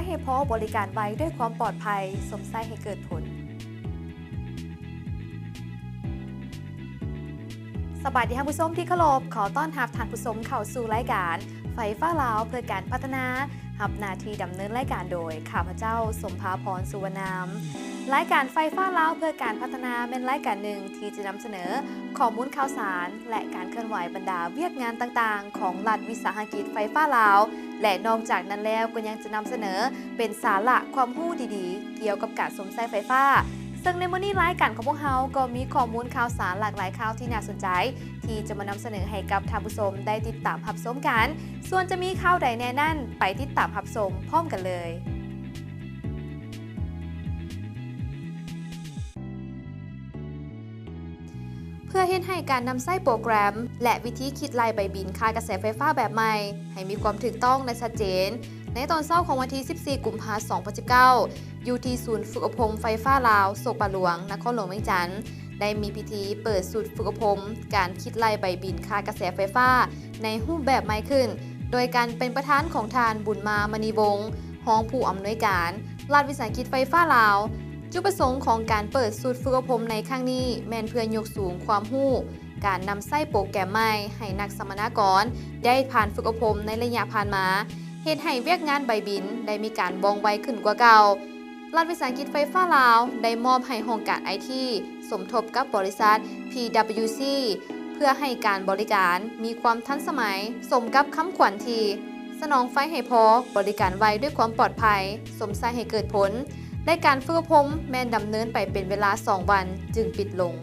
ให้พอบริการไว้ด้วยความปลอดภัยสมใส่ให้เกิดผลสวัสดีท่านผู้ชมที่เคารพขอต้อนรับท่านผู้ชมเข้าสู่รายการไฟฟ้าลาวเพื่อการพัฒนารับหน้าที่ดำเนินรายการโดยข้าพเจ้าสมภาพรสุวรรณามรายการไฟฟ้าลาวเพื่อการพัฒนาเป็นรายการหนึ่งที่จะนำเสนอข้อมูลข่าวสารและการเคลื่อนไหวบรรดาเวียกงานต่างๆของรัฐวิสาหกิจไฟฟ้าลาวและนอกจากนั้นแล้วก็ยังจะนำเสนอเป็นสาระความรู้ดีๆเกี่ยวกับการสวมใส่ไฟฟ้าซึ่งในมื้อนี้รายการของพวกเราก็มีข้อมูลข่าวสารหลากหลายข่าวที่น่าสนใจที่จะมานำเสนอให้กับท่านผู้ชมได้ติดตามรับชมกันส่วนจะมีข่าวใดแน่นั่นไปติดตามรับชมพร้อมกันเลยเพื่อเฮ็ดให้การนำใช้โปรแกรมและวิธีคิดรายใบบินค่ากระแสไฟฟ้าแบบใหม่ให้มีความถูกต้องและชัดเจนในตอนเช้าของวันที่ 14 กุมภาพันธ์ 2019 อยู่ที่ศูนย์ฝึกอบรมไฟฟ้าลาวโศกป่าหลวงนครหลวงเวียงจันทร์ได้มีพิธีเปิดศูนย์ฝึกอบรมการคิดรายใบบินค่ากระแสไฟฟ้าในรูปแบบใหม่ขึ้นโดยการเป็นประธานของทานบุญมามณีวงศ์รองผู้อำนวยการรัฐวิสาหกิจไฟฟ้าลาวจุดประสงค์ของการเปิดศูนย์ฝึกอบรมในครั้งนี้แม่นเพื่อยกสูงความรู้การนำใช้โปรแกรมใหม่ให้นักสัมมนากรได้ผ่านฝึกอบรมในระยะผ่านมาเฮ็ดให้เวียกงานใบบินได้มีการว่องไวขึ้นกว่าเก่ารัฐวิสาหกิจไฟฟ้าลาวได้มอบให้โรงการไอทีสมทบกับบริษัท PwC เพื่อให้การบริการมีความทันสมัยสมกับคำขวัญที่สนองไฟให้พอบริการไวด้วยความปลอดภัยสมใส่ให้เกิดผลและการฝึกอบรมแม่นดำเนินไปเป็นเวลา 2 วันจึงปิดลง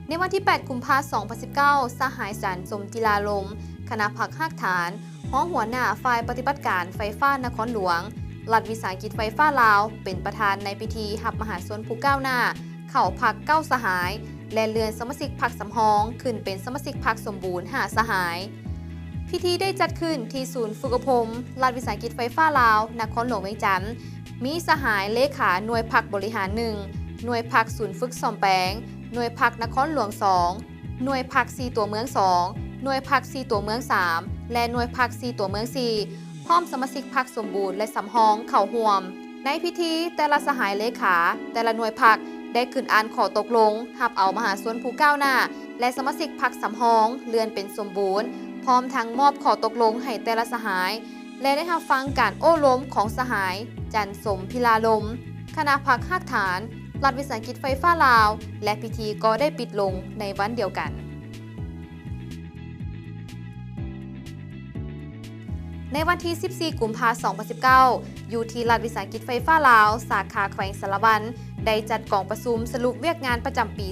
ในวันที่ 8 กุมภาพันธ์ 2019 สหายสารสมจิลาลมคณะผักหักฐานห้องหัวหน้าฝ่ายปฏิบัติการไฟฟ้านครหลวงรัฐวิสาหกิจไฟฟ้าลาวเป็นประธานในพิธีรับมหาชนผู้ก้าวหน้าเข้าพัก9สหายและเลื่อนสมาชิกพรรคสำรองขึ้นเป็นสมาชิกพรรคสมบูรณ์5สหายพิธีได้จัดขึ้นที่ศูนย์ฝึกอบรมรัฐวิสาหกิจไฟฟ้าลาวนครหลวงเวียงจันทร์มีสหายเลขาหน่วยพักบริหาร1หน่วยพักศูนย์ฝึกซ่อมแปลงหน่วยพักนครหลวง2หน่วยพัก4ตัวเมือง2หน่วยพัก4ตัวเมือง3และหน่วยพัก4ตัวเมือง4พร้อมสมาชิกพรรคสมบูรณ์และสำรองเข้าร่วมในพิธีแต่ละสหายเลขาแต่ละหน่วยพักได้ขึ้นอ่านขอตกลงรับเอามหาชนผู้ก้าวหน้าและสมาชิกพรรคสำรองเลื่อนเป็นสมบูรณ์พร้อมทั้งมอบขอตกลงให้แต่ละสหายและได้รับฟังการโอ้ล้มของสหายจันสมพิลาลมคณะพรรคหักฐานรัฐวิสาหกิจไฟฟ้าลาวและพิธีก็ได้ปิดลงในวันเดียวกันในวันที่ 14 กุมภาพันธ์ 2019 อยู่ที่รัฐวิสาหกิจไฟฟ้าลาวสาขาแขวงสารวันได้จัดกองประชุมสรุปเวียกงานประจำปี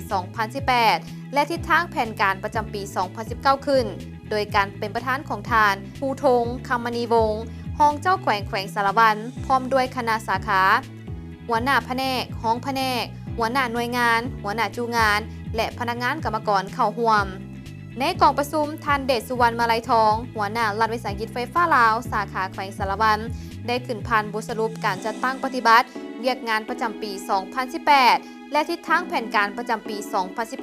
2018 และทิศทางแผนการประจำปี 2019 ขึ้นโดยการเป็นประธานของทานภูธงคำมณีวงศ์รองเจ้าแขวงสารวันพร้อมด้วยคณะสาขาหัวหน้าแผนกห้องแผนกหัวหน้าหน่วยงานหัวหน้าจูงานและพนักงานกรรมกรเข้าร่วมในกองประชุมท่านเดชสุวรรณมาลัยทองหัวหน้ารัฐวิสาหกิจไฟฟ้าลาวสาขาแขวงสารวันได้ขึ้นพานบทสรุปการจัดตั้งปฏิบัติเวียกงานประจำปี 2018 และทิศทางแผนการประจำปี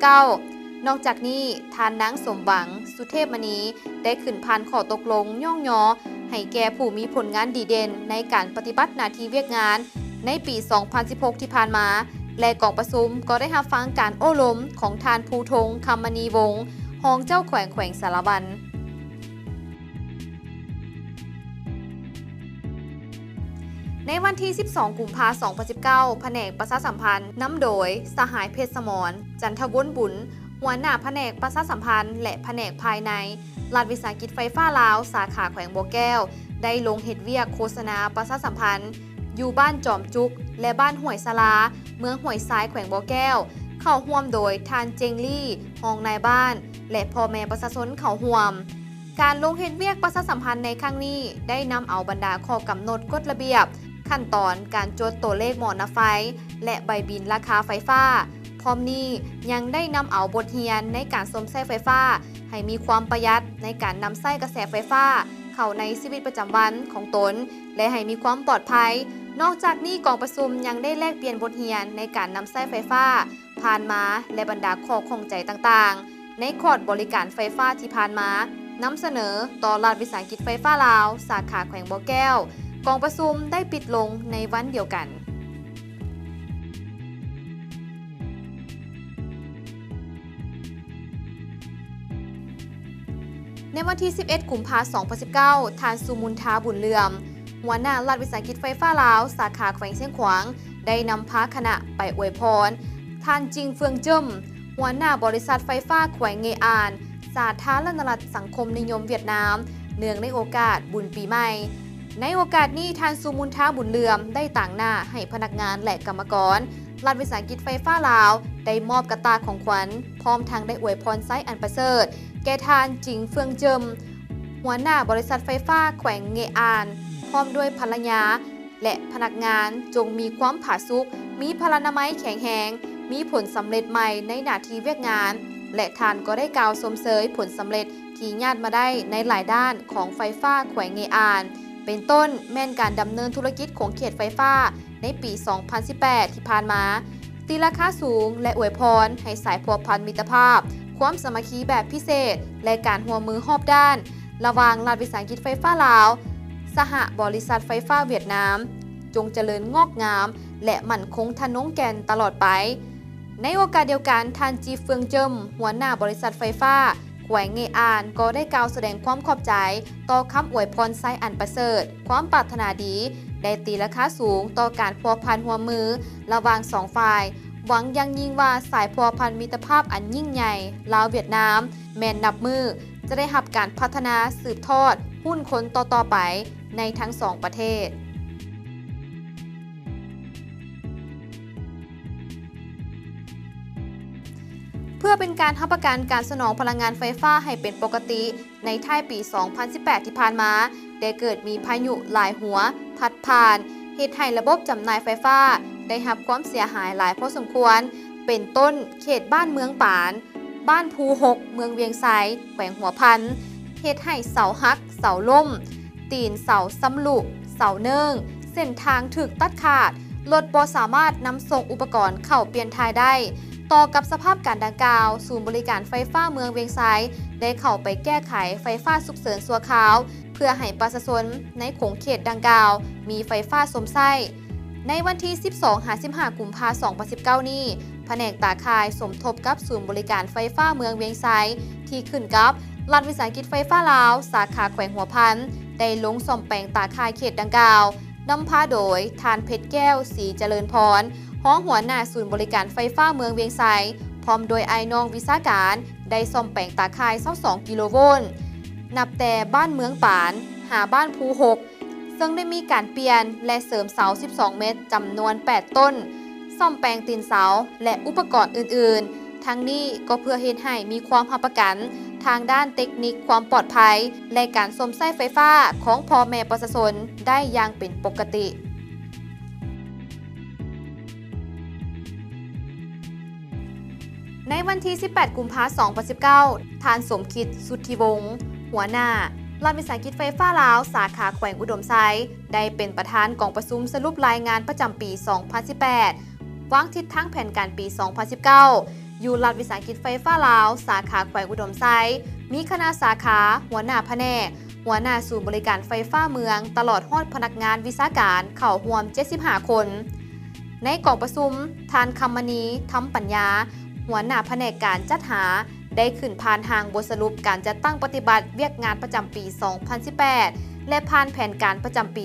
2019 นอกจากนี้ท่านนางสมหวังสุเทพมณีได้ขึ้นพานขอตกลงย่องยอให้แก่ผู้มีผลงานดีเด่นในการปฏิบัติหน้าที่เวียกงานในปี 2016 ที่ผ่านมาและกองประชุมก็ได้รับฟังการโอ้ล้มของทานภูธงคำมณีวงศ์รองเจ้าแขวงสารวันในวันที่ 12 กุมภาพันธ์ 2019 แผนกประชาสัมพันธ์นำโดยสหายเพชรสมรจันทบุญบุญหัวหน้าแผนกประชาสัมพันธ์และแผนกภายในรัฐวิสาหกิจไฟฟ้าลาวสาขาแขวงบัวแก้วได้ลงเฮ็ดเวียกโฆษณาประชาสัมพันธ์อยู่บ้านจอมจุกและบ้านห้วยสลาเมืองห้วยทรายแขวงบัวแก้วเข้าร่วมโดยทานเจงลี่รองนายบ้านและพ่อแม่ประชาชนเข้าร่วมการลงเฮ็ดเวียกประชาสัมพันธ์ในครั้งนี้ได้นำเอาบรรดาข้อกำหนดกฎระเบียบขั้นตอนการจดตัวเลขหมอนไฟและใบบินราคาไฟฟ้าพร้อมนี้ยังได้นำเอาบทเรียนในการสวมใช้ไฟฟ้าให้มีความประหยัดในการนำใช้กระแสไฟฟ้าเข้าในชีวิตประจำวันของตนและให้มีความปลอดภัยนอกจากนี้กองประชุมยังได้แลกเปลี่ยนบทเรียนในการนำใช้ไฟฟ้าผ่านมาและบรรดาข้อข้องใจต่างๆ ในคอร์สบริการไฟฟ้าที่ผ่านมานำเสนอต่อรัฐวิสาหกิจไฟฟ้าลาวสาขาแขวงบ่อแก้วกองประชุมได้ปิดลงในวันเดียวกันในวันที่ 11 กุมภาพันธ์ 2019 ทานสุมุนทาบุญเลื่อมหัวหน้ารัฐวิสาหกิจไฟฟ้าลาวสาขาแขวงเชียงขวางได้นำพาคณะไปอวยพรท่านจิงเฟืองเจิ้มหัวหน้าบริษัทไฟฟ้าแขวงเงอานสาธารณรัฐสังคมนิยมเวียดนามเนื่องในโอกาสบุญปีใหม่ในโอกาสนี้ท่านสุมุนทาบุญเลื่อมได้ต่างหน้าให้พนักงานและกรรมกรรัฐวิสาหกิจไฟฟ้าลาวได้มอบกระตาของขวัญพร้อมทั้งได้อวยพรไซอันประเสริฐแก่ทานจิงเฟืองเจิมหัวหน้าบริษัทไฟฟ้าแขวงเงอานพร้อมด้วยภรรยาและพนักงานจงมีความผาสุกมีพลานามัยแข็งแรงมีผลสำเร็จใหม่ในหน้าที่เวียกงานและท่านก็ได้กล่าวสมเสยผลสำเร็จที่ญาติมาได้ในหลายด้านของไฟฟ้าแขวงเงอานเป็นต้นแม่นการดำเนินธุรกิจของเขตไฟฟ้าในปี 2018 ที่ผ่านมาตีราคาสูงและอวยพรให้สายพัวพันมิตรภาพความสามัคคีแบบพิเศษและการหัวมือรอบด้านระหว่างรัฐวิสาหกิจไฟฟ้าลาวสหบริษัทไฟฟ้าเวียดนามจงเจริญงอกงามและมั่นคงทะนงแก่นตลอดไปในโอกาสเดียวกันท่านจีเฟืองเจิมหัวหน้าบริษัทไฟฟ้าแขวงเงอานก็ได้กล่าวแสดงความขอบใจต่อคำอวยพรไซอันประเสริฐความปรารถนาดีได้ตีราคาสูงต่อการพัวพันหัวมือระหว่างสองฝ่ายหวังยังยิ่งว่าสายพัวพันมิตรภาพอันยิ่งใหญ่ลาวเวียดนามแม่นนับมือจะได้รับการพัฒนาสืบทอดหุ้นคนต่อๆไปในทั้งสองประเทศเพื่อเป็นการรับประกันการสนองพลังงานไฟฟ้าให้เป็นปกติในท้ายปี 2018 ที่ผ่านมาได้เกิดมีพายุหลายหัวพัดผ่านเหตุให้ระบบจำหน่ายไฟฟ้าได้รับความเสียหายหลายพอสมควรเป็นต้นเขตบ้านเมืองปานบ้านภูหกเมืองเวียงไซแขวงหัวพันเหตุให้เสาหักเสาล่มตีนเสาซ้ำลุเสาเนิ่งเส้นทางถึกตัดขาดรถบ่สามารถนำส่งอุปกรณ์เข้าเปลี่ยนทายได้ต่อกับสภาพการดังกล่าวศูนย์บริการไฟฟ้าเมืองเวียงไซได้เข้าไปแก้ไขไฟฟ้าฉุกเฉินชั่วคราวเพื่อให้ประชาชนในโขงเขตดังกล่าวมีไฟฟ้าสมไส้ในวันที่ 12-15 กุมภาพันธ์ 2019 นี้แผนกตาข่ายสมทบกับศูนย์บริการไฟฟ้าเมืองเวียงไซที่ขึ้นกับรัฐวิสาหกิจไฟฟ้าลาวสาขาแขวงหัวพันได้ลงซ่อมแปลงตาข่ายเขตดังกล่าวนำพาโดยทานเพชรแก้วศรีเจริญพรห้องหัวหน้าศูนย์บริการไฟฟ้าเมืองเวียงไซพร้อมโดยไอ้น้องวิสาการได้ซ่อมแปลงตาข่าย22กิโลโวลต์นับแต่บ้านเมืองปานหาบ้านภูหกซึ่งได้มีการเปลี่ยนและเสริมเสา12เมตรจำนวน8ต้นซ่อมแปลงตีนเสาและอุปกรณ์อื่นๆทั้งนี้ก็เพื่อเฮ็ดให้มีความรับประกันทางด้านเทคนิคความปลอดภัยและการสมไส้ไฟฟ้าของพ่อแม่ประชาชนได้อย่างเป็นปกติในวันที่ 18 กุมภาพันธ์ 2019 ทานสมคิดสุทธิวงศ์หัวหน้ารัฐวิสาหกิจไฟฟ้าลาวสาขาแขวงอุดมไซได้เป็นประธานกองประชุมสรุปรายงานประจำปี 2018 วางทิศทางแผนการปี 2019 อยู่รัฐวิสาหกิจไฟฟ้าลาวสาขาแขวงอุดมไซมีคณะสาขาหัวหน้าแผนกหัวหน้าศูนย์บริการไฟฟ้าเมืองตลอดฮอดพนักงานวิชาการเข้าร่วม 75 คน ในกองประชุมทานคำมณีทำปัญญาหัวหน้าแผนกการจัดหาได้ขึ้นผ่านทางบทสรุปการจัดตั้งปฏิบัติเวียกงานประจำปี 2018 และผ่านแผนการประจำปี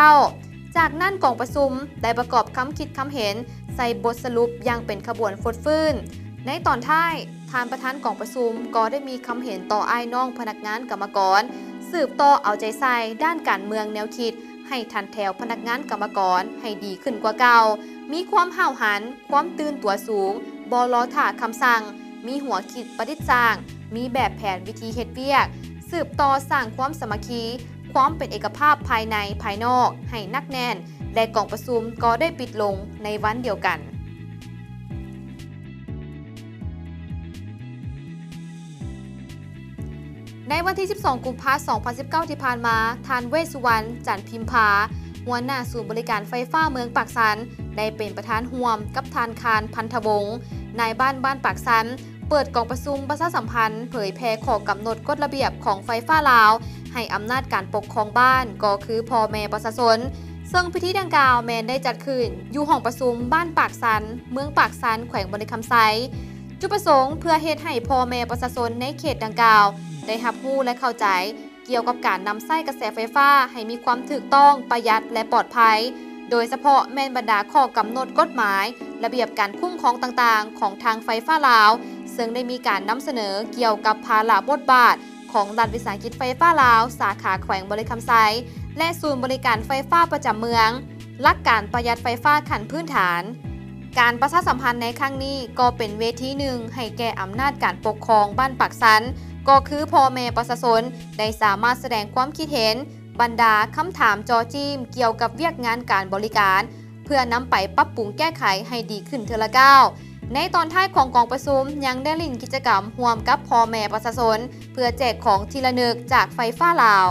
2019 จากนั้นกองประชุมได้ประกอบคำคิดคำเห็นใส่บทสรุปอย่างเป็นขบวนฟดฟื้นในตอนท้ายทานประธานกองประชุมก็ได้มีคำเห็นต่ออ้ายน้องพนักงานกรรมกรสืบต่อเอาใจใส่ด้านการเมืองแนวคิดให้ทันแถวพนักงานกรรมกรให้ดีขึ้นกว่าเก่ามีความห้าวหันความตื่นตัวสูงบ่รอท่าคำสั่งมีหัวคิดประดิษฐ์สร้างมีแบบแผนวิธีเฮ็ดเวียกสืบต่อสร้างความสามัคคีความเป็นเอกภาพภายในภายนอกให้นักแน่นและกองประชุมก็ได้ปิดลงในวันเดียวกัน ในวันที่ 12 กุมภาพันธ์ 2019 ที่ผ่านมาทานเวชสุวรรณ จันทร์พิมพาหัวหน้าศูนย์บริการไฟฟ้าเมืองปากสันได้เป็นประธานร่วมกับทานคารพันธวงศ์นายบ้านปากสัน เปิดกองประชุมประชาสัมพันธ์เผยแพร่ข้อกำหนดกฎระเบียบของไฟฟ้าลาวให้อำนาจการปกครองบ้านก็คือพ่อแม่ประชาชนซึ่งพิธีดังกล่าวแมนได้จัดขึ้นอยู่ห้องประชุมบ้านปากสันเมืองปากสันแขวงบริคำไซจุดประสงค์เพื่อเฮ็ดให้พ่อแม่ประชาชนในเขตดังกล่าวได้รับรู้และเข้าใจเกี่ยวกับการนำใช้กระแสไฟฟ้าให้มีความถูกต้องประหยัดและปลอดภัยโดยเฉพาะแม่นบรรดาข้อกำหนดกฎหมายระเบียบการคุ้มครองต่างๆของทางไฟฟ้าลาวซึ่งได้มีการนำเสนอเกี่ยวกับภาระบทบาทของรัฐวิสาหกิจไฟฟ้าลาวสาขาแขวงบริคำไซและศูนย์บริการไฟฟ้าประจำเมืองหลักการประหยัดไฟฟ้าขั้นพื้นฐานการประชาสัมพันธ์ในครั้งนี้ก็เป็นเวทีหนึ่งให้แก่อำนาจการปกครองบ้านปากสันก็คือพ่อแม่ประชาชนได้สามารถแสดงความคิดเห็นบรรดาคำถามจอจิ้มเกี่ยวกับเวียกงานการบริการเพื่อนำไปปรับปรุงแก้ไขให้ดีขึ้นเทอละก้าวในตอนท้ายของกองประชุมยังได้ลิ่นกิจกรรมร่วมกับพ่อแม่ประชาชนเพื่อแจกของทีละนึกจากไฟฟ้าลาว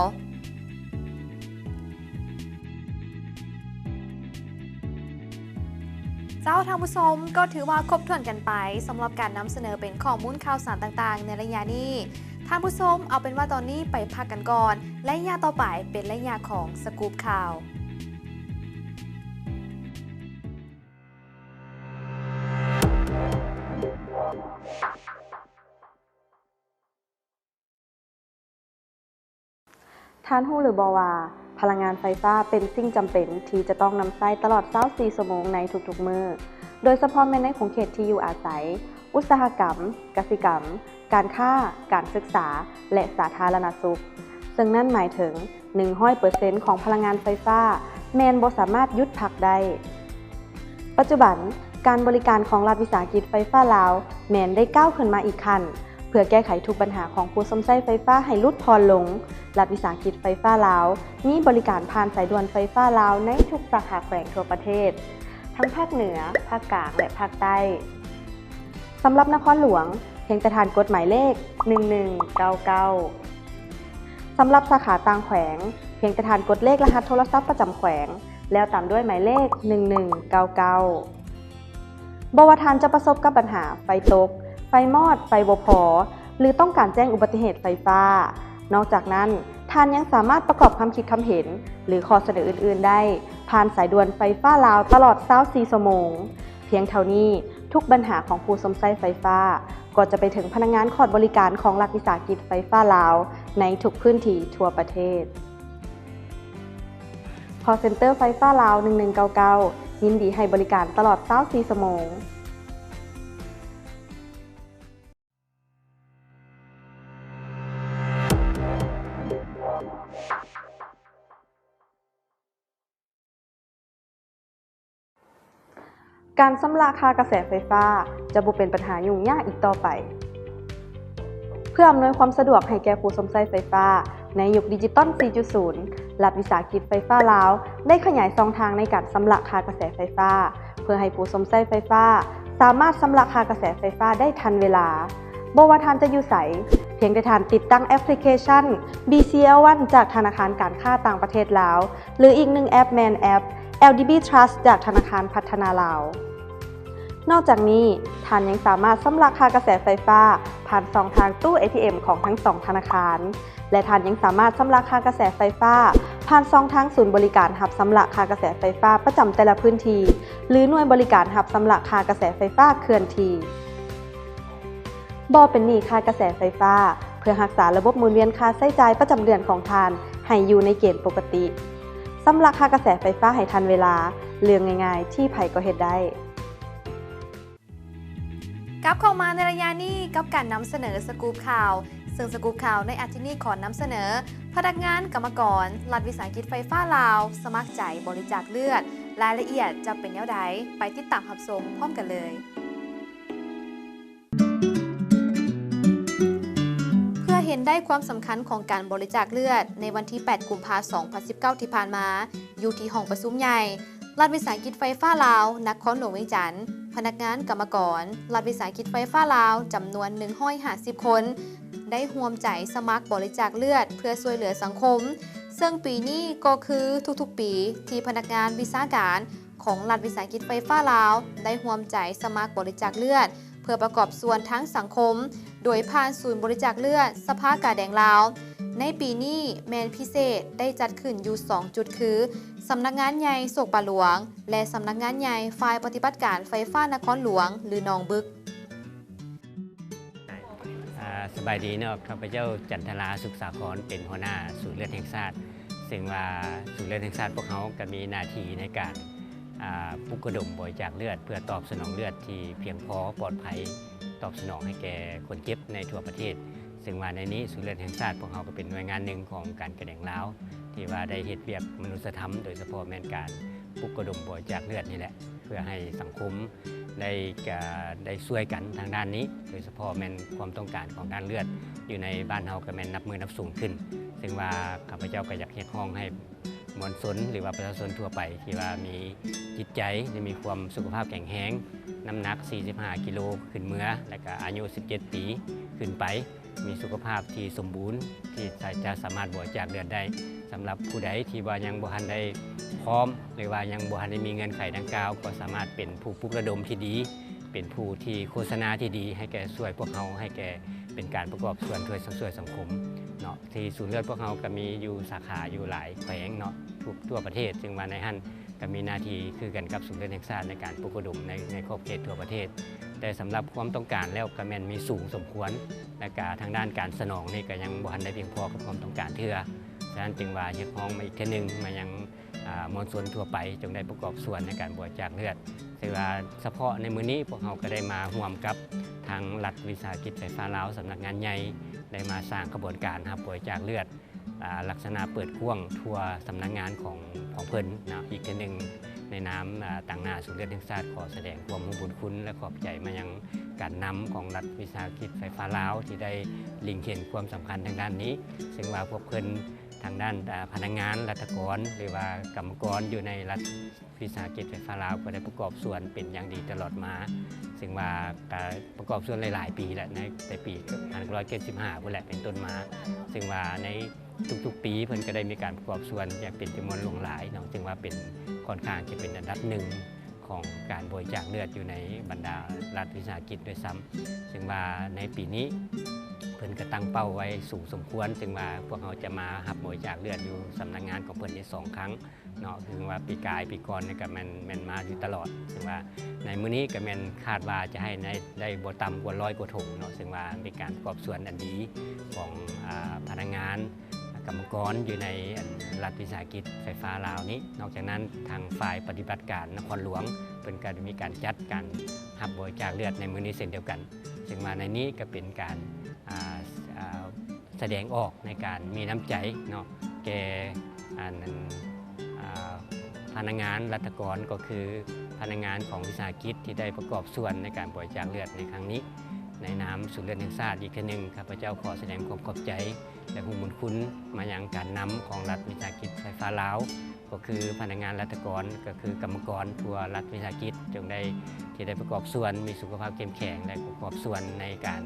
เจ้าทางผู้ชมก็ถือว่าครบถ้วนกันไปสำหรับการนำเสนอเป็นข้อมูลข่าวสารต่างๆในระยะนี้ท่านผู้ชมเอาเป็นว่าตอนนี้ไปพักกันก่อนและระยะต่อไปเป็นระยะของสกู๊ปข่าวท่านฮู้หรือบ่ว่าพลังงานไฟฟ้าเป็นสิ่งจำเป็นที่จะต้องนำใช้ตลอด24ชั่วโมงในทุกๆมื้อโดยเฉพาะในของเขตที่อยู่อาศัยอุตสาหกรรมกสิกรรมการค้าการศึกษาและสาธารณสุขซึ่งนั่นหมายถึง 100% ของพลังงานไฟฟ้าแม่นบ่สามารถหยุดพักได้ปัจจุบันการบริการของรัฐวิสาหกิจไฟฟ้าลาวแม่นได้ก้าวขึ้นมาอีกขั้นเพื่อแก้ไขทุกปัญหาของผู้ใช้ไฟฟ้าให้ลดพรลงรัฐวิสาหกิจไฟฟ้าลาวมีบริการผ่านสายด่วนไฟฟ้าลาวในทุกสาขาแขวงทั่วประเทศทั้งภาคเหนือภาคกลางและภาคใต้สำหรับนครหลวงเพียงแต่ทานกฎหมายเลข1199สำหรับสาขาต่างแขวงเพียงแต่ทานกดเลขรหัสโทรศัพท์ประจำแขวงแล้วตามด้วยหมายเลข1199บ่ว่าท่านจะประสบกับปัญหาไฟตกไฟมอดไฟบ่พอหรือต้องการแจ้งอุบัติเหตุไฟฟ้านอกจากนั้นท่านยังสามารถประกอบความคิดความเห็นหรือข้อเสนออื่นๆได้ผ่านสายด่วนไฟฟ้าลาวตลอด24ชั่วโมงเพียงเท่านี้ทุกปัญหาของผู้ใช้ไฟฟ้าก็จะไปถึงพนักงานคอร์ดบริการของรัฐวิสาหกิจไฟฟ้าลาวในทุกพื้นที่ทั่วประเทศ Call Center ไฟฟ้าลาว1199ยินดีให้บริการตลอด24ชั่วโมงการชำระค่ากระแสไฟฟ้าจะบ่เป็นปัญหายุ่งยากอีกต่อไปเพื่ออำนวยความสะดวกให้แก่ผู้ใช้ไฟฟ้าในยุคดิจิตอล 4.0 รัฐวิสาหกิจไฟฟ้าลาวได้ขยายช่องทางในการชำระค่ากระแสไฟฟ้าเพื่อให้ผู้ใช้ไฟฟ้าสามารถชำระค่ากระแสไฟฟ้าได้ทันเวลาบ่ว่าท่านจะอยู่ไสเพียงแต่ท่านติดตั้งแอปพลิเคชัน BCL1 จากธนาคารการค้าต่างประเทศลาวหรืออีกหนึ่งแอปแมนแอป LDB Trust จากธนาคารพัฒนาลาวนอกจากนี้ท่านยังสามารถชำระค่ากระแสไฟฟ้าผ่านช่องทางตู้ ATM ของทั้ง2ธนาคารและท่านยังสามารถชำระค่ากระแสไฟฟ้าผ่านช่องทางศูนย์บริการรับชำระค่ากระแสไฟฟ้าประจำแต่ละพื้นที่หรือหน่วยบริการรับชำระค่ากระแสไฟฟ้าเคลื่อนที่บ่เป็นหนี้ค่ากระแสไฟฟ้าเพื่อรักษาระบบหมุนเวียนค่าใช้จ่ายประจำเดือนของท่านให้อยู่ในเกณฑ์ปกติชำระค่ากระแสไฟฟ้าให้ทันเวลาเรื่องง่ายๆที่ไผก็เฮ็ดได้กลับเข้ามาในระยะนี้กับการนำเสนอสกู๊ปข่าวซึ่งสกู๊ปข่าวในอาทิตย์นี้ขอนำเสนอพนักงานกรรมกรรัฐวิสาหกิจไฟฟ้าลาวสมัครใจบริจาคเลือดรายละเอียดจะเป็นแนวใดไปติดตามรับชมพร้อมกันเลยเพื่อเห็นได้ความสำคัญของการบริจาคเลือดในวันที่ 8 กุมภาพันธ์ 2019 ที่ผ่านมาอยู่ที่ห้องประชุมใหญ่รัฐวิสาหกิจไฟฟ้าลาวนครหลวงเวียงจันทน์พนักงานกรรมกรรัฐวิสาหกิจไฟฟ้าลาวจำนวน150 คนได้ร่วมใจสมัครบริจาคเลือดเพื่อช่วยเหลือสังคมซึ่งปีนี้ก็คือทุกๆปีที่พนักงานวิชาการของรัฐวิสาหกิจไฟฟ้าลาวได้ร่วมใจสมัครบริจาคเลือดเ พื่อประกอบส่วนทั้งสังคม โดยผ่านศูนย์บริจาคเลือดสภากาแดงลาวในปีนี้แมนพิเศษได้จัดขึ้นอยู่ 2 จุดคือสำนักงานใหญ่โศกป่าหลวงและสำนักงานใหญ่ฝ่ายปฏิบัติการไฟฟ้านครหลวงหรือหนองบึกสบายดีเนาะข้าพเจ้าจันทราสุขสาครเป็นหัวหน้าศูนย์เลือดแห่งชาติซึ่งว่าศูนย์เลือดแห่งชาติพวกเขาก็มีหน้าที่ในการปลุกระดมบริจาคเลือดเพื่อตอบสนองเลือดที่เพียงพอปลอดภัยตอบสนองให้แก่คนเจ็บในทั่วประเทศซึ่งว่าในนี้ศูนย์เลือดแห่งชาติพวกเขาก็เป็นหน่วยงานหนึ่งของการกระแดงลาวที่ว่าได้เหตุเวียกมนุษยธรรมโดยเฉพาะแม่นการปลุกระดมบริจาคเลือดนี่แหละเพื่อให้สังคมได้ช่วยกันทางด้านนี้โดยเฉพาะแม่นความต้องการของด้านเลือดอยู่ในบ้านเฮาก็แม่นนับมือนับสูงขึ้นซึ่งว่าข้าพเจ้าก็อยากเรียกร้องให้มวลชนหรือว่าประชาชนทั่วไปที่ว่ามีจิตใจจะมีความสุขภาพแข็งแรงน้ำหนัก45กิโลขึ้นเมื่อและก็อายุ17ปีขึ้นไปมีสุขภาพที่สมบูรณ์ที่จะสามารถบริจาคเลือดได้สำหรับผู้ใดที่ว่ายังบ่ทันได้พร้อมหรือว่ายังบ่ทันได้มีเงินไขดังกล่าวก็สามารถเป็นผู้ปลุกระดมที่ดีเป็นผู้ที่โฆษณาที่ดีให้แก่ช่วยพวกเราให้แก่เป็นการประกอบส่วนช่วยสังคมเนาะที่ศูนย์เลือดพวกเราก็มีอยู่สาขาอยู่หลายแขวงเนาะทั่วประเทศซึ่งว่าในหันก็มีหน้าที่คือกันกับศูนย์เลือดแห่งชาติในการปลุกระดมในขอบเขตทั่วประเทศแต่สำหรับความต้องการแล้วก็แม่นมีสูงสมควรและก็ทางด้านการสนองนี่ก็ยังบ่ทันได้เพียงพอกับความต้องการเทื่อฉะนั้นจึงว่าเรียกร้องมาอีกทีนึงมายังมวลชนทั่วไปจงได้ประกอบส่วนในการบริจาคเลือดซึ่งว่าเฉพาะในมื้อนี้พวกเราก็ได้มาร่วมกับทางรัฐวิสาหกิจไฟฟ้าลาวสำนักงานใหญ่ได้มาสร้างกระบวนการบริจาคเลือดลักษณะเปิดกว้างทั่วสำนักงานของเพิ่นนะอีกทีนึงในน้ำต่างหน้าศูนย์เลือดแห่งชาติขอแสดงความบุญคุณและขอบใจมายังการนำของรัฐวิสาหกิจไฟฟ้าลาวที่ได้ลิงเห็นความสำคัญทางด้านนี้ซึ่งว่าพวกเพิ่นทางด้านพนักงานรัฐกรหรือว่ากรรมกรอยู่ในรัฐวิสาหกิจไฟฟ้าลาวก็ได้ประกอบส่วนเป็นอย่างดีตลอดมาซึ่งว่าประกอบส่วนหลายๆปีแหละในปี1975พุ่นแหละเป็นต้นมาซึ่งว่าในทุกๆปีเพิ่นก็ได้มีการประกอบส่วนอย่างเป็นจำนวนหลวงหลายเนาะซึ่งว่าเป็นค่อนข้างจะเป็นอันดับหนึ่งของการบริจาคเลือดอยู่ในบรรดารัฐวิสาหกิจด้วยซ้ำซึ่งว่าในปีนี้เพิ่นก็ตั้งเป้าไว้สูงสมควรซึ่งว่าพวกเราจะมารับบริจาคเลือดอยู่สำนักงานของเพิ่นได้2 ครั้งเนาะคือว่าปีกายปีก่อนนี่ก็แม่นมาอยู่ตลอดซึ่งว่าในมื้อนี้ก็แม่นคาดว่าจะให้ได้บ่ต่ำกว่า100 กว่าถุงเนาะซึ่งว่าเป็นการประกอบส่วนอันดีของพนักงานกรรมกรอยู่ในรัฐวิสาหกิจไฟฟ้าลาวนี้นอกจากนั้นทางฝ่ายปฏิบัติการนครหลวงเป็นการมีการจัดการรับบริจาคเลือดในมื้อนี้เช่นเดียวกันซึ่งว่าในนี้ก็เป็นการแสดงออกในการมีน้ำใจเนาะแก่พนักงานรัฐกรก็คือพนักงานของวิสาหกิจที่ได้ประกอบส่วนในการบริจาคเลือดในครั้งนี้ในนามศูนย์เลือดแห่งชาติอีกทีหนึ่งข้าพเจ้าขอแสดงความขอบใจและบุญคุณมายังการนำของรัฐวิสาหกิจไฟฟ้าลาวก็คือพนักงานรัฐกรก็คือกรรมกรทั่วรัฐวิสาหกิจจงได้ที่ได้ประกอบส่วนมีสุขภาพเข้มแข็งและประกอบส่วนในการ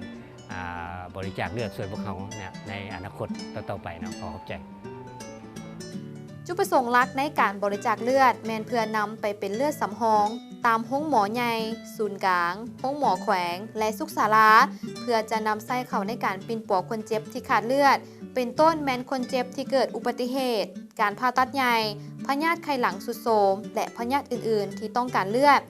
บริจาคเลือดช่วยพวกเขาในอนาคตต่อไปนะขอขอบใจจุดประสงค์หลักในการบริจาคเลือดแมนเพื่อนำไปเป็นเลือดสำรองตามห้องหมอใหญ่ศูนย์กลางห้องหมอแขวงและสุขศาลาเพื่อจะนำใส่เข้าในการปิ่นปัวคนเจ็บที่ขาดเลือดเป็นต้นแมนคนเจ็บที่เกิดอุบัติเหตุการผ่าตัดใหญ่พยาธิไขหลังสุดโทรมและพยาธิอื่นๆที่ต้องการเลือด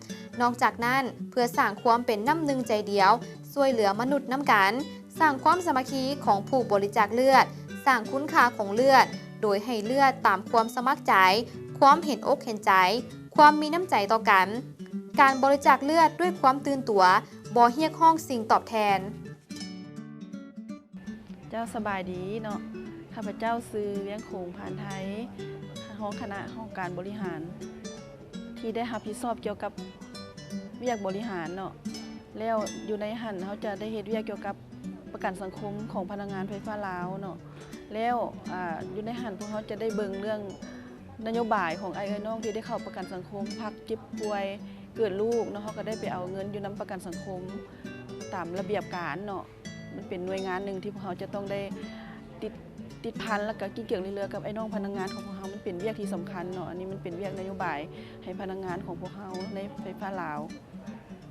นอกจากนั้นเพื่อสร้างความเป็นน้ำหนึ่งใจเดียวช่วยเหลือมนุษย์น้ำกันสร้างความสามัคคีของผู้บริจาคเลือดสร้างคุณค่าของเลือดโดยให้เลือดตามความสมัครใจความเห็นอกเห็นใจความมีน้ำใจต่อกันการบริจาคเลือดด้วยความตื่นตัวบ่เรียกร้องสิ่งตอบแทนเจ้าสบายดีเนาะข้าพเจ้าซื้อเวียงโขงผ่านไทยห้องคณะห้องการบริหารที่ได้รับผิดชอบเกี่ยวกับเวียกบริหารเนาะแล้วอยู่ในหันเขาจะได้เฮ็ดเวียกเกี่ยวกับประกันสังคมของพนักงานไฟฟ้าลาวเนาะแล้วอยู่ในหันพวกเขาจะได้เบิ่งเรื่องนโยบายของไอ้น้องที่ได้เข้าประกันสังคมพักเจ็บป่วยเกิดลูกเนาะเขาก็ได้ไปเอาเงินอยู่นำประกันสังคมตามระเบียบการเนาะมันเป็นหน่วยงานหนึ่งที่พวกเขาจะต้องได้ติดพันแล้วก็กิ้งเกี่ยวเรือกับไอ้น้องพนักงานของพวกเขามันเป็นเวียกที่สำคัญเนาะอันนี้มันเป็นเวียกนโยบายให้พนักงานของพวกเขาในไฟฟ้าลาว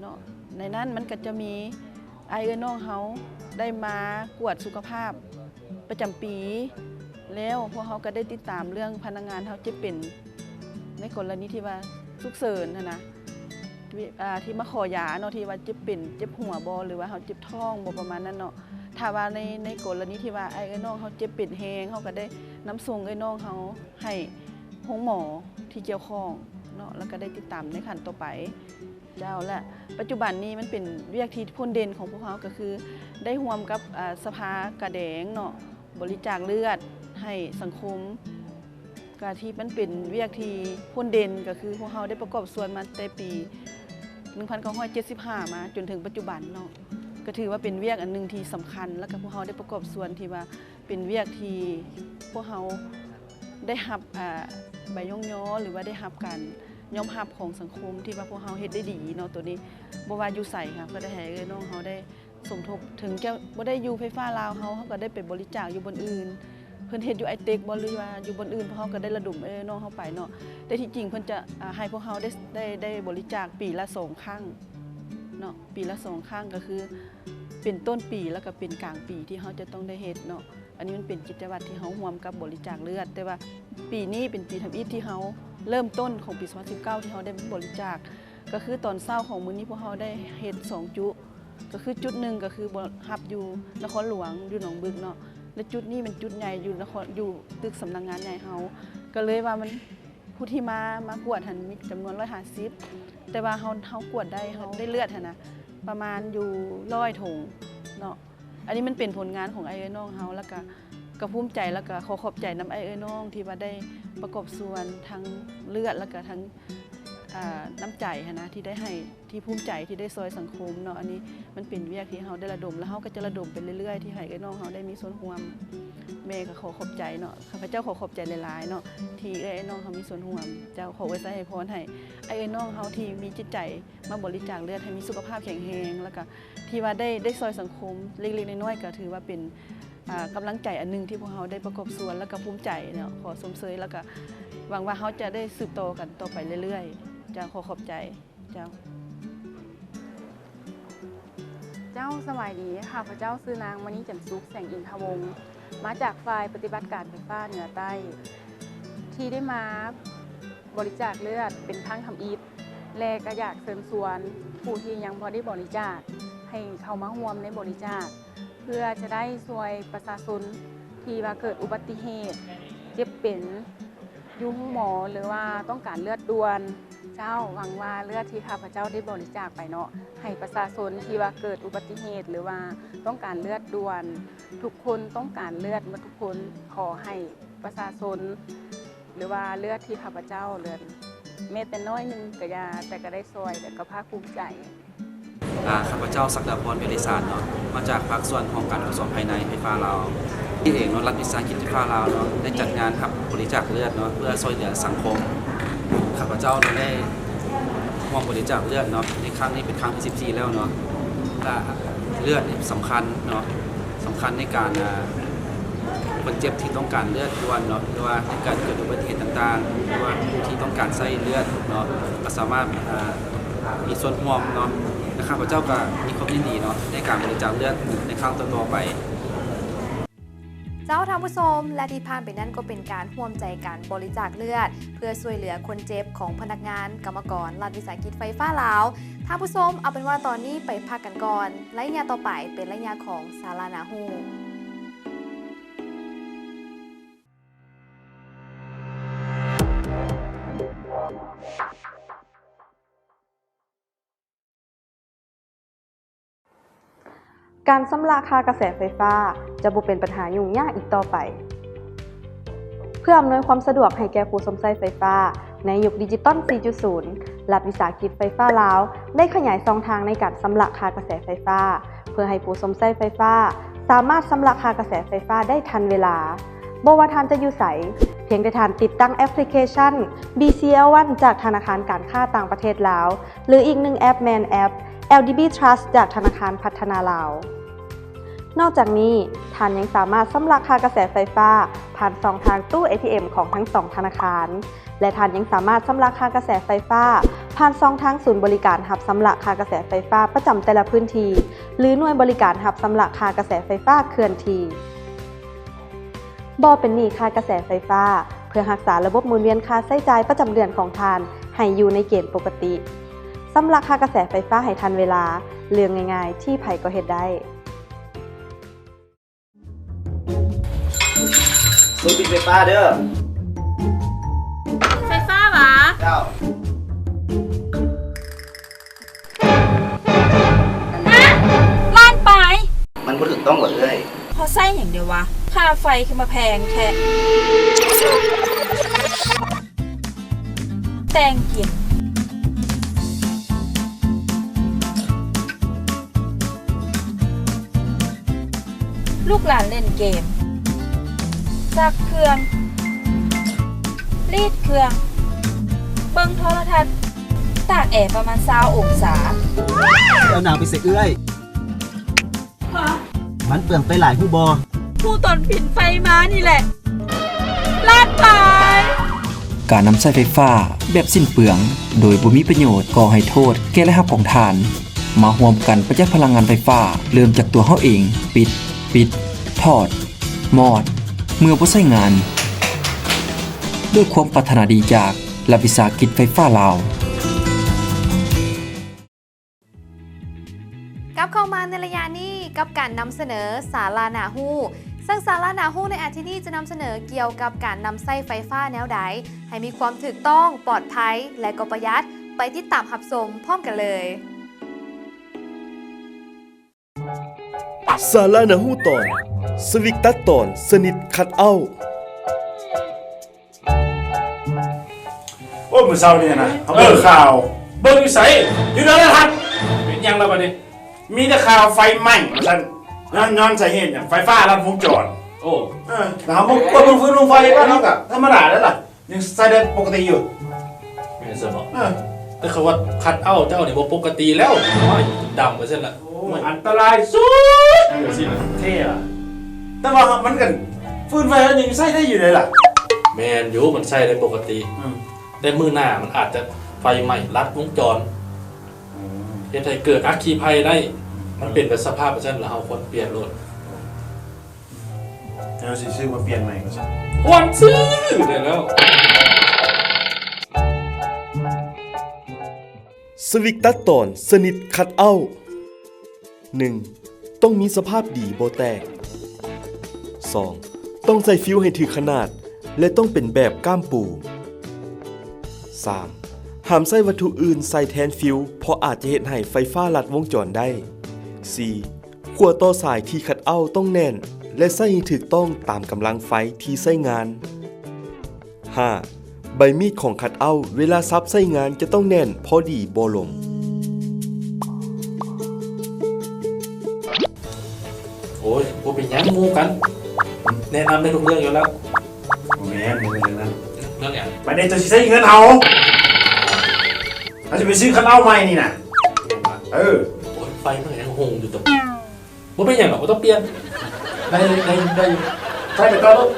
เนาะในนั้นมันก็จะมีไอ้น้องเขาได้มากวดสุขภาพประจำปีแล้วพวกเขาก็ได้ติดตามเรื่องพนักงานเขาเจ็บเป็นในกรณีที่ว่าฉุกเฉินนะที่มาขอยาเนาะที่ว่าเจ็บเป็นเจ็บหัวบอหรือว่าเขาเจ็บท้องบอประมาณนั้นเนาะถ้าว่าในกรณีที่ว่าไอ้น้องเขาเจ็บเป็นแห้งเขาก็ได้น้ำส่งไอ้น้องเขาให้ห้องหมอที่เกี่ยวข้องเนาะแล้วก็ได้ติดตามในขั้นต่อไปเจ้าและปัจจุบันนี้มันเป็นเวียกที่พ้นเด่นของพวกเขาก็คือได้ร่วมกับสภากระแดงเนาะบริจาคเลือดให้สังคมกที่มันเป็นเวียกที่พ้นเด่นก็คือพวกเขาได้ประกอบส่วนมาแต่ปี1975มาจนถึงปัจจุบันเนาะก็ถือว่าเป็นเวียกอันนึงที่สำคัญแล้วก็พวกเขาได้ประกอบส่วนที่ว่าเป็นเวียกที่พวกเขาได้รับใบย่องย้อหรือว่าได้รับการยอมรับของสังคมที่ว่าพวกเขาเฮ็ดได้ดีเนาะตัวนี้บ่ว่าอยู่ใส่ค่ะก็ได้ให้น้องเขาได้สมทบถึงจะบ่ได้อยู่ไฟฟ้าลาวเขาก็ได้ไปบริจาคอยู่บนอื่นเพิ่นเฮ็ดอยู่ไอเต็กบ่หรือว่าอยู่บนอื่นพวกเขาก็ได้ระดมน้องเขาไปเนาะแต่ที่จริงเพิ่นจะให้พวกเขาได้บริจาคปีละ2ครั้งเนาะปีละ2ครั้งก็คือเป็นต้นปีแล้วก็เป็นกลางปีที่เขาจะต้องได้เฮ็ดเนาะอันนี้มันเป็นกิจวัตรที่เขาร่วมกับบริจาคเลือดแต่ว่าปีนี้เป็นปีทำอิฐที่เขาเริ่มต้นของปี2019ที่เขาได้บริจาคก็คือตอนเช้าของมื้อนี้พวกเขาได้เฮ็ด2จุก็คือจุดหนึ่งก็คือรับอยู่นครหลวงอยู่หนองบึกเนาะและจุดนี้เป็นจุดใหญ่อยู่ตึกสำนักงานใหญ่เขาก็เลยว่ามันผู้ที่มากวดหันมีจำนวน150แต่ว่าเขากวดได้เขาได้เลือดนะประมาณอยู่100 ถุงเนาะอันนี้มันเป็นผลงานของไอ้น้องเขาแล้วก็ภูมิใจแล้วก็ขอบใจน้ำไอ้น้องที่ว่าได้ประกอบส่วนทั้งเลือดแล้วก็ทั้งน้ำใจนะที่ได้ให้ที่ภูมิใจที่ได้ซอยสังคมเนาะอันนี้มันเป็นเวียกที่เขาได้ระดมแล้วเขาก็จะระดมไปเรื่อยๆที่ให้ไอ้น้องเขาได้มีส่วนร่วมแม่ก็ขอบใจเนาะข้าพเจ้าขอบใจหลายๆเนาะที่ไอ้น้องเขามีส่วนร่วมเจ้าขอไว้ใส่ให้พรให้ไอ้น้องเขาที่มีจิตใจมาบริจาคเลือดให้มีสุขภาพแข็งแรงแล้วก็ที่ว่าได้ซอยสังคมเล็กๆน้อยๆก็ถือว่าเป็นกำลังใจอันนึงที่พวกเขาได้ประกอบส่วนแล้วก็ภูมิใจเนาะขอสมเสยแล้วก็หวังว่าเขาจะได้สืบโตกันต่อไปเรื่อยๆเจ้าขอบใจเจ้าสมัยดีค่ะพระเจ้าซื้อนางมณีจันทร์สุขแสงอินทวงศ์มาจากฝ่ายปฏิบัติการไฟฟ้าเหนือใต้ที่ได้มาบริจาคเลือดเป็นทั้งทำอิฐและก็อยากเชิญชวนผู้ที่ยังพอได้บริจาคให้เข้ามาร่วมในบริจาคเพื่อจะได้ช่วยประชาชนที่ว่าเกิดอุบัติเหตุเจ็บเป็นยุ่งหมอหรือว่าต้องการเลือดด่วนเจ้าหวังว่าเลือดที่ข้าพเจ้าได้บริจาคไปเนาะให้ประชาชนที่ว่าเกิดอุบัติเหตุหรือว่าต้องการเลือดด่วนทุกคนต้องการเลือดมาทุกคนขอให้ประชาชนหรือว่าเลือดที่ข้าพเจ้าเลือดเม็ดแต่น้อยนึงก็ยาแต่ก็ได้ซอยแต่ก็ภาคภูมิใจข้าพเจ้าศักดาพรเวริศาสตร์เนาะมาจากภาคส่วนของการขนส่งภายในไฟฟ้าลาวที่เองเนาะรัฐวิสาหกิจไฟฟ้าลาวเนาะได้จัดงานครับบริจาคเลือดเนาะเพื่อช่วยเหลือสังคมข้าพเจ้าได้ร่วมบริจาคเลือดเนาะในครั้งนี้เป็นครั้งที่14แล้วเนาะเลือดสำคัญเนาะสำคัญในการคนเจ็บที่ต้องการเลือดด่วนเนาะหรือว่าในการเกิดอุบัติเหตุต่างๆหรือว่าผู้ที่ต้องการใช้เลือดเนาะก็สามารถมีส่วนร่วมเนาะข้าพเจ้าก็มีความยินดีเนาะในการบริจาคเลือดในครั้งต่อๆไปเจ้าท่านผู้ชมและที่ผ่านไปนั่นก็เป็นการร่วมใจกันบริจาคเลือดเพื่อช่วยเหลือคนเจ็บของพนักงานกรรมกรรัฐวิสาหกิจไฟฟ้าลาวท่านผู้ชมเอาเป็นว่าตอนนี้ไปพักกันก่อนรายงานต่อไปเป็นรายงานของสารานาฮูการชำระค่ากระแสไฟฟ้าจะบ่เป็นปัญหายุ่งยากอีกต่อไปเพื่ออำนวยความสะดวกให้แก่ผู้ใช้ไฟฟ้าในยุคดิจิตอล 4.0 รัฐวิสาหกิจไฟฟ้าลาวได้ขยายช่องทางในการชำระค่ากระแสไฟฟ้าเพื่อให้ผู้ใช้ไฟฟ้าสามารถชำระค่ากระแสไฟฟ้าได้ทันเวลาบ่ว่าท่านจะอยู่ไสเพียงแต่ท่านติดตั้งแอปพลิเคชัน BCL1 จากธนาคารการค้าต่างประเทศลาวหรืออีกหนึ่งแอปแมนแอปLDB Trust จากธนาคารพัฒนาลาวนอกจากนี้ท่านยังสามารถชำระค่ากระแสไฟฟ้าผ่านช่องทางตู้ ATM ของทั้ง2ธนาคาร และท่านยังสามารถชำระค่ากระแสไฟฟ้าผ่านช่องทางศูนย์บริการรับชำระค่ากระแสไฟฟ้าประจำแต่ละพื้นที่หรือหน่วยบริการรับชำระค่ากระแสไฟฟ้าเคลื่อนที่บ่เป็นหนี้ค่ากระแสไฟฟ้าเพื่อรักษาระบบหมุนเวียนค่าใช้จ่ายประจำเดือนของท่านให้อยู่ในเกณฑ์ปกติชำระค่ากระแสไฟฟ้าให้ทันเวลาเรื่องง่ายๆที่ไผก็เฮ็ดได้สูบปิดไฟฟ้าเด้อ ไฟฟ้าหวะ เจ้า ล้านปลาย มันบ่ถูกต้องหมดเลย พอไส้อย่างเดียววะ ค่าไฟคือมาแพงแท้แตงกิน ลูกหลานเล่นเกมซักเครื่อง รีดเครื่อง เบิ่งโทรทัศน์ ตากแอร์ประมาณ20 องศา เอาหนังไปใส่เอื้อย มันเปลืองไปหลายผู้บอ ผู้ตนผินไฟมานี่แหละ ลาดไป การนำใช้ไฟฟ้าแบบสิ้นเปลืองโดยบ่มีประโยชน์ก่อให้โทษแก่และรับของทาน มาร่วมกันประหยัดพลังงานไฟฟ้าเริ่มจากตัวเฮาเอง ปิด ถอด มอด เมื่อบ่ใช้งาน ด้วยความปรารถนาดีจากรัฐวิสาหกิจไฟฟ้าลาว กลับเข้ามาในระยะนี้กับการนำเสนอสาราหนาฮู้ซึ่งสาราหนาฮู้ในอาทิตย์นี้จะนำเสนอเกี่ยวกับการนำไส้ไฟฟ้าแนวใดให้มีความถูกต้องปลอดภัยและก็ประหยัดไปติดตามรับชมพร้อมกันเลย สารานาฮูตอนสวิกตัดตอนสนิทคัดเอาโอ้ยมือเศร้านี่นะเขาเบิกข่าวเบิกวิสัยอยู่แล้วนะครับเป็นยังแล้วบัดนี้มีแต่ข่าวไฟไหม้มาสั่นย้อนสาเหตุอย่างไฟฟ้าลัดวงจรโอ้แล้วเขาก็เพิ่งฟื้นลงไฟบ้านเขากับธรรมดาแล้วล่ะยังใช้ได้ปกติอยู่ไม่ใช่บอกแต่เขาว่าคัดเอาเจ้าเนี่ยปกติแล้วดำไปเส้นละอันตรายสุดเท่อะแต่ว่ามันกันฟื้นไฟแล้วยังใช้ได้อยู่เลยล่ะแมนอยู่มันใช้ได้ปกติแต่มือหน้ามันอาจจะไฟไหม้ลัดวงจรเหตุให้เกิดอัคคีภัยได้มันเป็นแบบสภาพแบบนั้นแล้วเราควรเปลี่ยนรถเราสิซื้อมาเปลี่ยนใหม่ก็ใช่ควรซื้อได้แล้ว สวิกตัดตอนสนิทคัดเอา 1. ต้องมีสภาพดีบ่แตก 2. ต้องใส่ฟิวให้ถือขนาดและต้องเป็นแบบก้ามปู 3. ห้ามใส่วัตถุอื่นใส่แทนฟิวเพราะอาจจะเฮ็ดให้ไฟฟ้าลัดวงจรได้ 4. ขั้วต่อสายที่คัดเอาต้องแน่นและใส่ให้ถูกต้องตามกำลังไฟที่ใช้งาน 5. ใบมีดของคัดเอาเวลาซับใช้งานจะต้องแน่นพอดีบ่หลม โอ้ยพวกเป็นยังงูกันแนะนำได้ทุกเรื่องอยู่แล้วแม่เรื่องนั้นเรื่องอย่างประเด็นจะใช้เงินเอาเราจะไปซื้อคันเอาใหม่นี่นะโอ้ยไฟมันยังหงอยู่ตรงว่าเป็นอย่างหรอกว่าต้องเปลี่ยนได้ใช่ไปก่อนลูก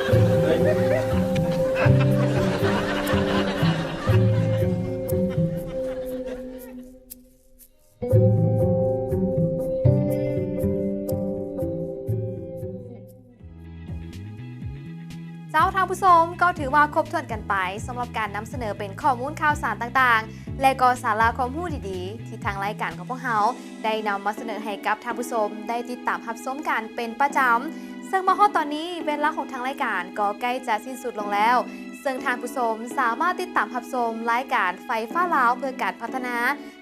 เจ้าทางผู้ชมก็ถือว่าครบถ้วนกันไปสำหรับการนำเสนอเป็นข้อมูลข่าวสารต่างๆและก็สาระความรู้ดีๆที่ทางรายการของพวกเราได้นำมาเสนอให้กับทางผู้ชมได้ติดตามรับชมกันเป็นประจำซึ่งมาฮอดตอนนี้เวลาของทางรายการก็ใกล้จะสิ้นสุดลงแล้วซึ่งทางผู้ชมสามารถติดตามรับชมรายการไฟฟ้าลาวเพื่อการพัฒนา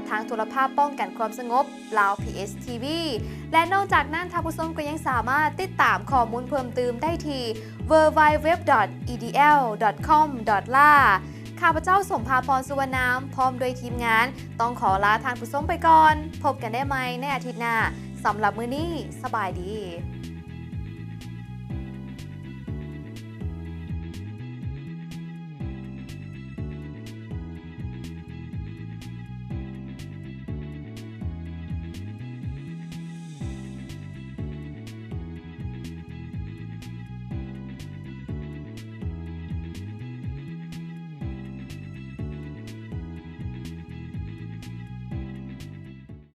ทางโทรภาพป้องกันความสงบลาว PSTV และนอกจากนั้นทางผู้ชมก็ยังสามารถติดตามข้อมูลเพิ่มเติมได้ที่ www.edl.com.la ข้าพเจ้าสมภาพรสุวรรณามพร้อมโดยทีมงานต้องขอลาทางผู้ชมไปก่อนพบกันได้ไหมในอาทิตย์หน้าสำหรับมื้อนี้สบายดี